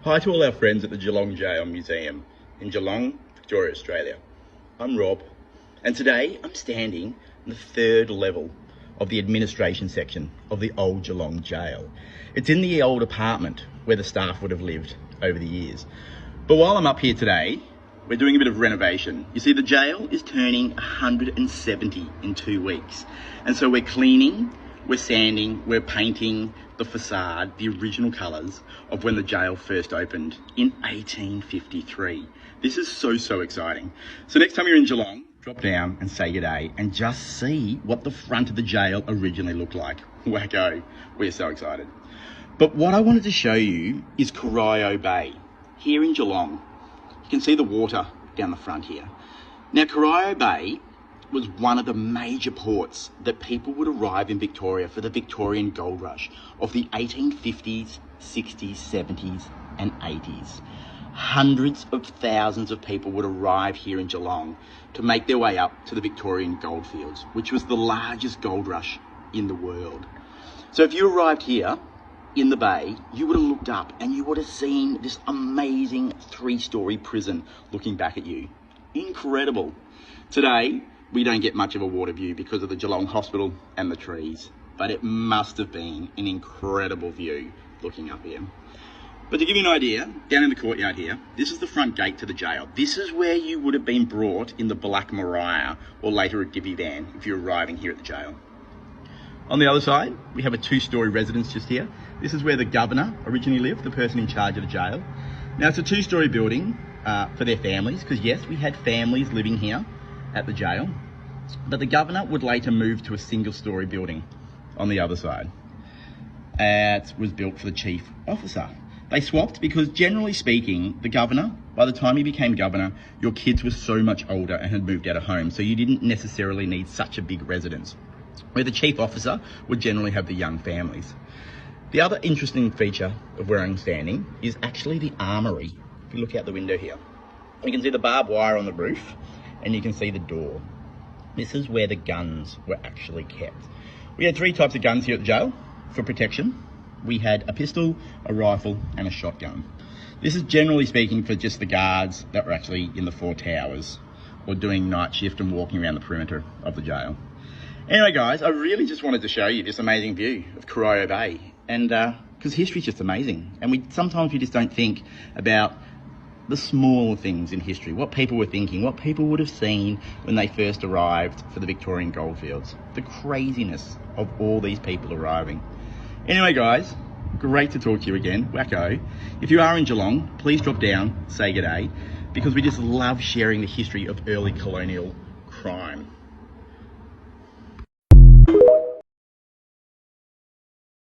Hi to all our friends at the Geelong Gaol Museum in Geelong, Victoria, Australia. I'm Rob, and today I'm standing on the third level of the administration section of the Old Geelong Gaol. It's in the old apartment where the staff would have lived over the years. But while I'm up here today, we're doing a bit of renovation. You see, the jail is turning 170 in 2 weeks. And so we're cleaning, we're sanding, we're painting the facade, the original colours of when the jail first opened in 1853. This is so exciting. So next time you're in Geelong, drop down and say g'day and just see what the front of the jail originally looked like. Wacko, we're so excited. But what I wanted to show you is Corio Bay, here in Geelong. You can see the water down the front here. Now, Corio Bay was one of the major ports that people would arrive in Victoria for the Victorian gold rush of the 1850s, 60s, 70s and 80s. Hundreds of thousands of people would arrive here in Geelong to make their way up to the Victorian goldfields, which was the largest gold rush in the world. So if you arrived here in the bay, you would have looked up and you would have seen this amazing 3-story prison looking back at you. Incredible. Today, we don't get much of a water view because of the Geelong Hospital and the trees, but it must have been an incredible view looking up here. But to give you an idea, down in the courtyard here, this is the front gate to the jail. This is where you would have been brought in the Black Maria or later a divvy van if you're arriving here at the jail. On the other side, we have a 2-story residence just here. This is where the governor originally lived, the person in charge of the jail. Now, it's a 2-story building for their families, because yes, we had families living here at the jail, but the governor would later move to a 1-story building on the other side. It was built for the chief officer. They swapped because, generally speaking, the governor, by the time he became governor, your kids were so much older and had moved out of home, so you didn't necessarily need such a big residence, where the chief officer would generally have the young families. The other interesting feature of where I'm standing is actually the armoury. If you look out the window here, you can see the barbed wire on the roof and you can see the door. This is where the guns were actually kept. We had 3 types of guns here at the jail for protection. We had a pistol, a rifle and a shotgun. This is generally speaking for just the guards that were actually in the 4 towers or doing night shift and walking around the perimeter of the jail. Anyway guys, I really just wanted to show you this amazing view of Corio Bay, and because history is just amazing, and sometimes we just don't think about the small things in history, what people were thinking, what people would have seen when they first arrived for the Victorian goldfields, the craziness of all these people arriving. Anyway guys, great to talk to you again, wacko. If you are in Geelong, please drop down, say g'day, because we just love sharing the history of early colonial crime.